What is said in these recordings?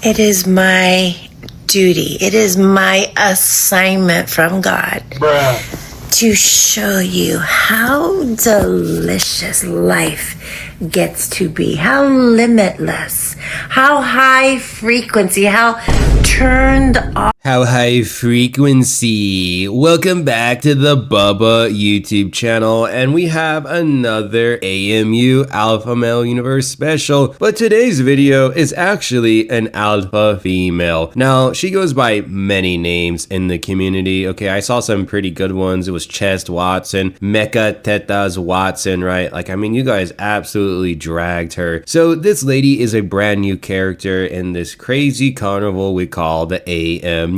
It is my duty. It is my assignment from God to show you how delicious life gets to be, how limitless, how high frequency, how turned off. How high frequency. Welcome back to the Bubba YouTube channel, and we have another AMU Alpha Male Universe special, but today's video is actually an alpha female. Now, she goes by many names in the community. Okay, I saw some pretty good ones. It was Chest Watson, Mecha Tetas Watson, right? Like, I mean, you guys absolutely dragged her. So this lady is a brand new character in this crazy carnival we call the AMU.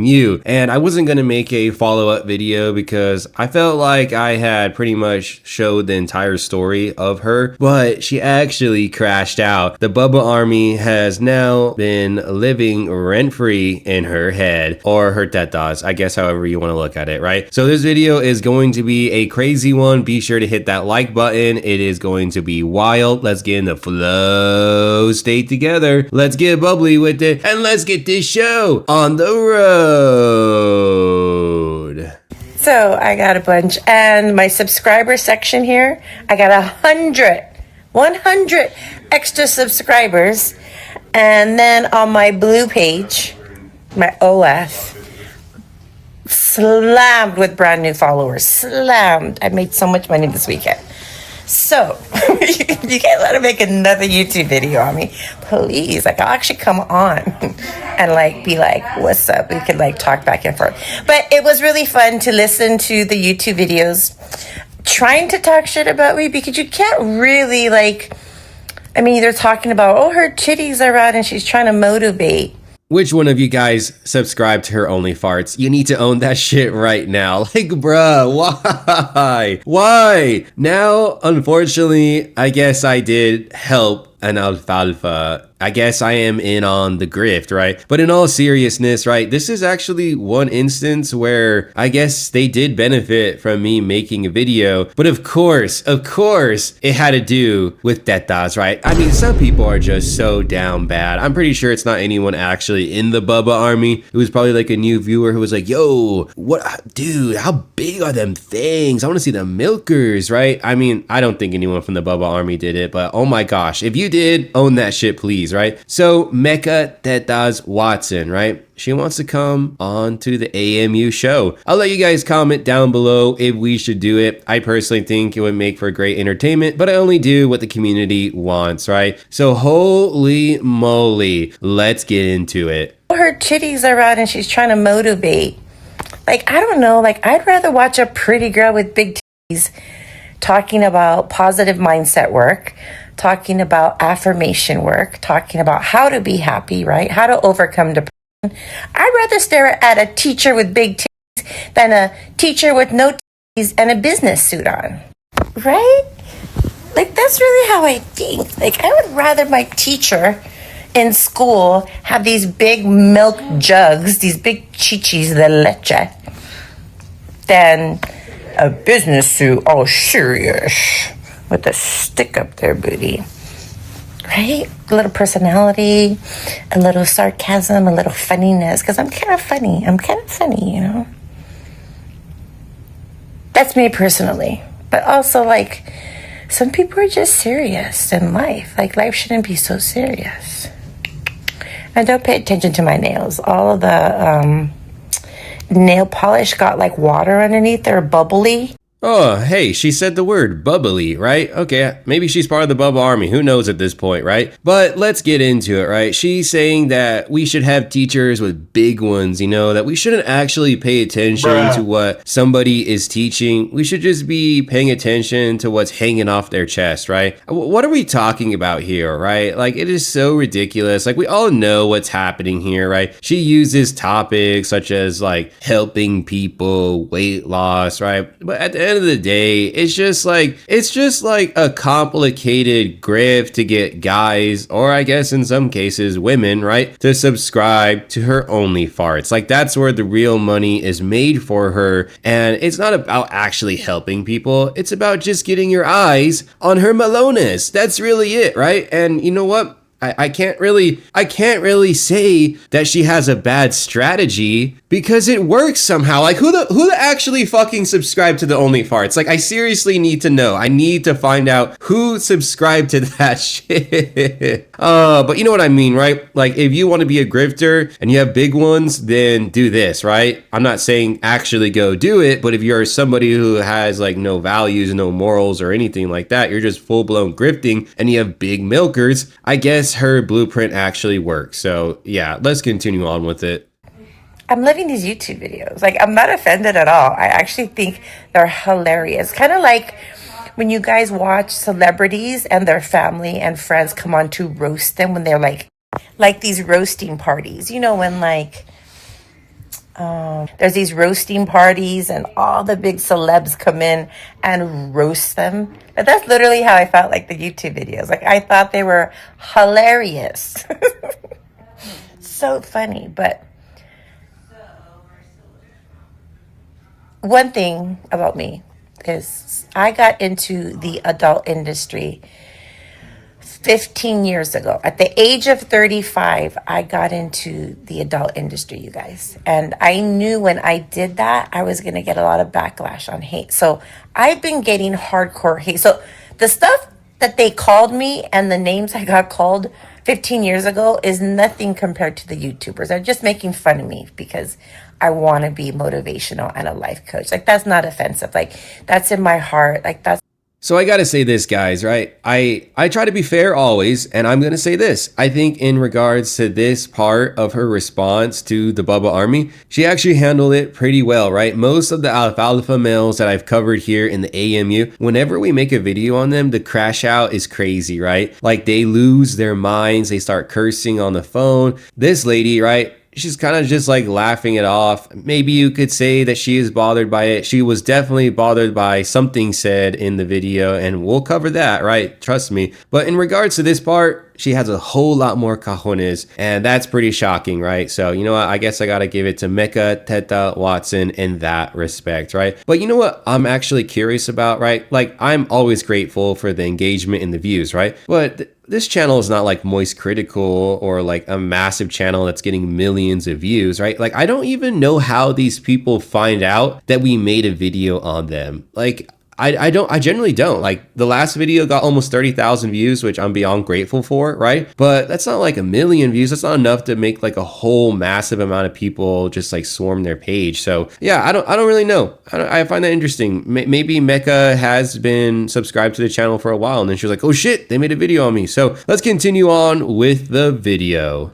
And I wasn't gonna make a follow-up video because I felt like I had pretty much showed the entire story of her, but she actually crashed out. The Bubba army has now been living rent-free in her head, or her tetas, I guess, however you want to look at it, right? So this video is going to be a crazy one. Be sure to hit that like button. It is going to be wild. Let's get in the flow state together. Let's get bubbly with it, and let's get this show on the road. So I got a bunch, and my subscriber section here, I got 100 extra subscribers. And then on my blue page, my OF, slammed with brand new followers. Slammed. I made so much money this weekend. So, you guys want to make another YouTube video on me, please. Like, I'll actually come on and, like, be like, what's up? We could, like, talk back and forth. But it was really fun to listen to the YouTube videos trying to talk shit about me, because you can't really, like, I mean, they're talking about, oh, her titties are out and she's trying to motivate. Which one of you guys subscribe to her Only Farts? You need to own that shit right now. Like, bruh, why? Why? Now, unfortunately, I guess I did help an alfalfa. I guess I am in on the grift, right? But in all seriousness, right, this is actually one instance where I guess they did benefit from me making a video. But of course, it had to do with tetas, right? I mean, some people are just so down bad. I'm pretty sure it's not anyone actually in the Bubba army. It was probably like a new viewer who was like, yo, what, dude, how big are them things? I want to see the milkers, right? I mean, I don't think anyone from the Bubba army did it, but oh my gosh, if you did, own that shit, please. Right? So Mecha Tetas Watson, right? She wants to come on to the AMU show. I'll let you guys comment down below if we should do it. I personally think it would make for great entertainment, but I only do what the community wants, right? So holy moly, let's get into it. Her titties are out and she's trying to motivate. Like, I don't know, like, I'd rather watch a pretty girl with big titties talking about positive mindset work, talking about affirmation work, talking about how to be happy, right? How to overcome depression. I'd rather stare at a teacher with big titties than a teacher with no titties and a business suit on, right? Like, that's really how I think. Like, I would rather my teacher in school have these big milk jugs, these big chichis de leche, than a business suit, all serious, with a stick up their booty, right? A little personality, a little sarcasm, a little funniness, because I'm kind of funny, you know? That's me personally. But also, like, some people are just serious in life. Like, life shouldn't be so serious. And don't pay attention to my nails. All of the nail polish got, like, water underneath. They're bubbly. Oh, hey, she said the word bubbly, right? Okay, maybe she's part of the Bubba army. Who knows at this point, right? But let's get into it, right? She's saying that we should have teachers with big ones, you know, that we shouldn't actually pay attention to what somebody is teaching. We should just be paying attention to what's hanging off their chest, right? What are we talking about here, right? Like, it is so ridiculous. Like, we all know what's happening here, right? She uses topics such as, like, helping people, weight loss, right? But at the end of the day, it's just like a complicated grift to get guys, or I guess in some cases women, right, to subscribe to her Only Farts. Like, that's where the real money is made for her, and it's not about actually helping people. It's about just getting your eyes on her Malones. That's really it, right? And you know what? I can't really say that she has a bad strategy because it works somehow. Like who the actually fucking subscribed to the Only Farts? Like I seriously need to know. I need to find out who subscribed to that shit. But you know what I mean, right? Like if you want to be a grifter and you have big ones, then do this, right? I'm not saying actually go do it, but if you're somebody who has like no values, no morals or anything like that, you're just full blown grifting and you have big milkers, I guess her blueprint actually works. So yeah, let's continue on with it. I'm loving these YouTube videos. Like, I'm not offended at all. I actually think they're hilarious. Kind of like when you guys watch celebrities and their family and friends come on to roast them when they're like these roasting parties. You know, when like there's these roasting parties and all the big celebs come in and roast them. But that's literally how I felt like the YouTube videos. Like, I thought they were hilarious. So funny, but one thing about me is I got into the adult industry 15 years ago. At the age of 35, I got into the adult industry, you guys. And I knew when I did that, I was going to get a lot of backlash on hate. So I've been getting hardcore hate. So the stuff that they called me and the names I got called 15 years ago is nothing compared to the YouTubers. They're just making fun of me because I want to be motivational and a life coach. Like, that's not offensive. Like, that's in my heart. Like, that's. So I gotta say this, guys, right? I try to be fair always, and I'm gonna say this. I think in regards to this part of her response to the Bubba Army, she actually handled it pretty well, right? Most of the alfalfa males that I've covered here in the AMU, whenever we make a video on them, the crash out is crazy, right? Like they lose their minds, they start cursing on the phone. This lady, right? She's kind of just like laughing it off. Maybe you could say that she is bothered by it. She was definitely bothered by something said in the video, and we'll cover that, right? Trust me. But in regards to this part, she has a whole lot more cojones, and that's pretty shocking, right? So, you know what? I guess I gotta give it to Mecca Teta Watson in that respect, right? But you know what I'm actually curious about, right? Like, I'm always grateful for the engagement and the views, right? But this channel is not like Moist Critical or like a massive channel that's getting millions of views, right? Like, I don't even know how these people find out that we made a video on them. Like, I generally don't. Like the last video got almost 30,000 views, which I'm beyond grateful for, right? But that's not like a million views. That's not enough to make like a whole massive amount of people just like swarm their page. So yeah, I don't really know. I find that interesting. Maybe Mecca has been subscribed to the channel for a while and then she was like, oh shit, they made a video on me. So let's continue on with the video.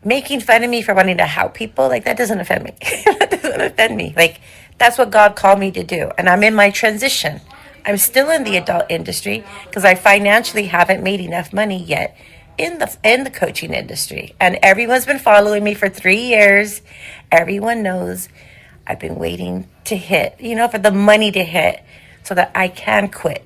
Making fun of me for wanting to help people, like, that doesn't offend me. That doesn't offend me. Like, that's what God called me to do. And I'm in my transition. I'm still in the adult industry because I financially haven't made enough money yet in the coaching industry. And everyone's been following me for 3 years. Everyone knows I've been waiting to hit, for the money to hit so that I can quit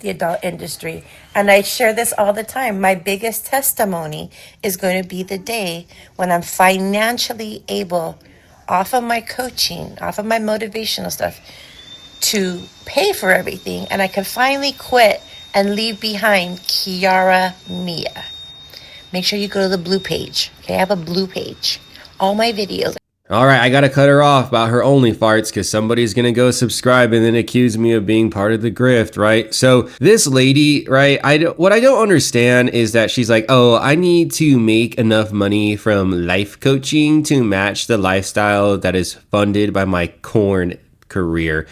the adult industry. And I share this all the time. My biggest testimony is going to be the day when I'm financially able, off of my coaching, off of my motivational stuff, to pay for everything. And I can finally quit and leave behind Kiara Mia. Make sure you go to the blue page. Okay, I have a blue page. All my videos. All right, I gotta cut her off about her Only Farts because somebody's gonna go subscribe and then accuse me of being part of the grift, right? So this lady, right, what I don't understand is that she's like, oh, I need to make enough money from life coaching to match the lifestyle that is funded by my corn career.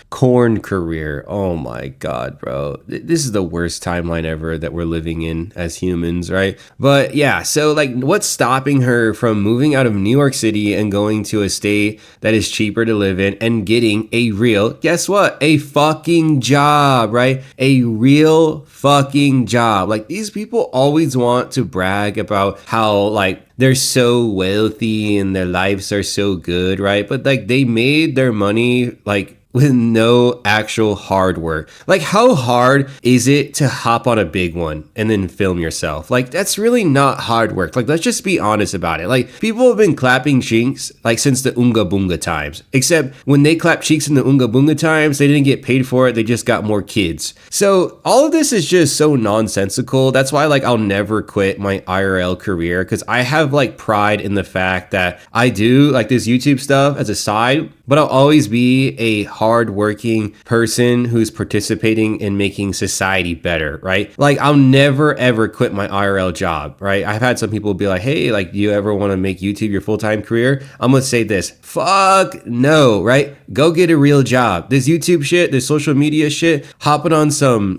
Oh my God, bro. This is the worst timeline ever that we're living in as humans, right? But yeah, so like what's stopping her from moving out of New York City and going to a state that is cheaper to live in and getting a real, guess what? A fucking job, right? A real fucking job. Like these people always want to brag about how like they're so wealthy and their lives are so good, right? But like they made their money like with no actual hard work. Like, how hard is it to hop on a big one and then film yourself? Like, that's really not hard work. Like, let's just be honest about it. Like, people have been clapping cheeks like since the Unga Bunga times. Except when they clapped cheeks in the Unga Bunga times, they didn't get paid for it. They just got more kids. So all of this is just so nonsensical. That's why like I'll never quit my IRL career, because I have like pride in the fact that I do like this YouTube stuff as a side, but I'll always be a hardworking person who's participating in making society better, right? Like, I'll never ever quit my IRL job, right? I've had some people be like, hey, like, do you ever want to make YouTube your full-time career? I'm gonna say this, fuck no, right? Go get a real job. This YouTube shit, this social media shit, hopping on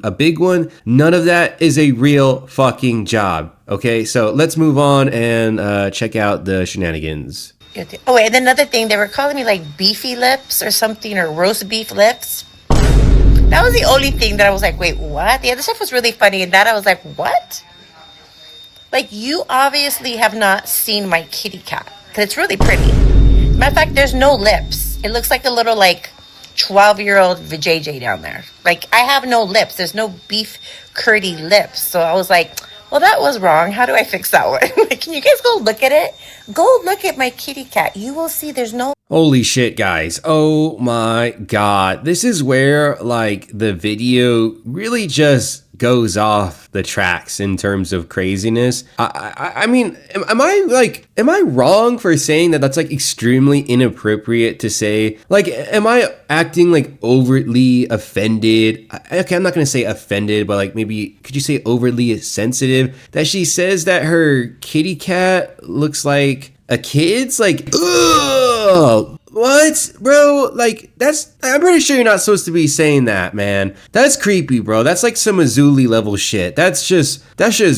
a big one, none of that is a real fucking job. Okay, so let's move on and check out the shenanigans. Oh, wait, and another thing, they were calling me like beefy lips or something, or roast beef lips. That was the only thing that I was like, wait, what? The other stuff was really funny, and that I was like, what? Like, you obviously have not seen my kitty cat, because it's really pretty. Matter of fact, there's no lips. It looks like a little, like, 12-year-old vajayjay down there. Like, I have no lips. There's no beef curdy lips. So I was like, well, that was wrong. How do I fix that one? Like, can you guys go look at it? Go look at my kitty cat. You will see there's no... Holy shit, guys. Oh my god. This is where, like, the video really just goes off the tracks in terms of craziness. I mean, am I wrong for saying that that's like extremely inappropriate to say? Like, am I acting like overtly offended? Okay, I'm not gonna say offended, but like maybe could you say overly sensitive that she says that her kitty cat looks like a kid's? Like, ugh. What, bro? Like, I'm pretty sure you're not supposed to be saying that, man. That's creepy, bro. That's like some Azuli level shit. That's just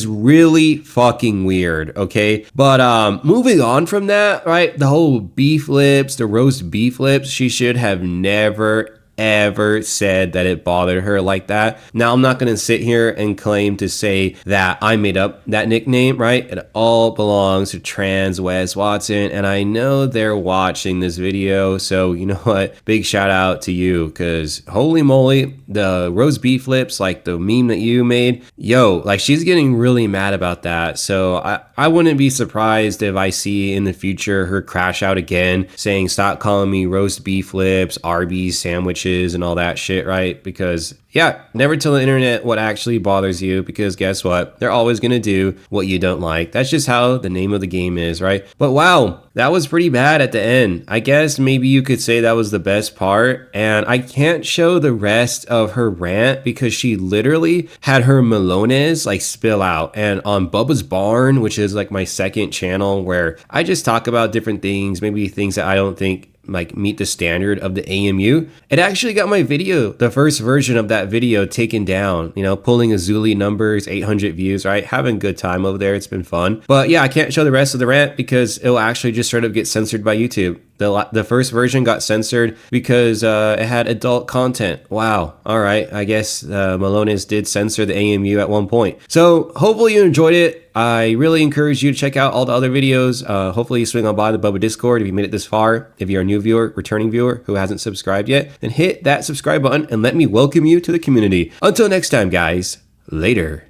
really fucking weird, okay? But moving on from that, right? The whole beef lips, the roast beef lips, she should have never ever said that it bothered her like that. Now, I'm not going to sit here and claim to say that I made up that nickname, right? It all belongs to Trans Wes Watson, and I know they're watching this video, so you know what? Big shout out to you, because holy moly, the roast beef lips, like the meme that you made, yo, like she's getting really mad about that. So I wouldn't be surprised if I see in the future her crash out again saying, stop calling me roast beef lips, Arby's sandwiches, and all that shit, right? Because yeah, never tell the internet what actually bothers you, because guess what? They're always gonna do what you don't like. That's just how the name of the game is, right? But wow, that was pretty bad at the end. I guess maybe you could say that was the best part, and I can't show the rest of her rant because she literally had her melones like spill out. And on Bubba's Barn, which is like my second channel where I just talk about different things, maybe things that I don't think like meet the standard of the AMU, it actually got my video, the first version of that video, taken down. You know, pulling Azuli numbers, 800 views, right? Having a good time over there. It's been fun. But yeah, I can't show the rest of the rant because it'll actually just sort of get censored by YouTube. The first version got censored because it had adult content. Wow. All right. I guess Malones did censor the AMU at one point. So hopefully you enjoyed it. I really encourage you to check out all the other videos. Hopefully you swing on by the Bubba Discord if you made it this far. If you're a new viewer, returning viewer who hasn't subscribed yet, then hit that subscribe button and let me welcome you to the community. Until next time, guys. Later.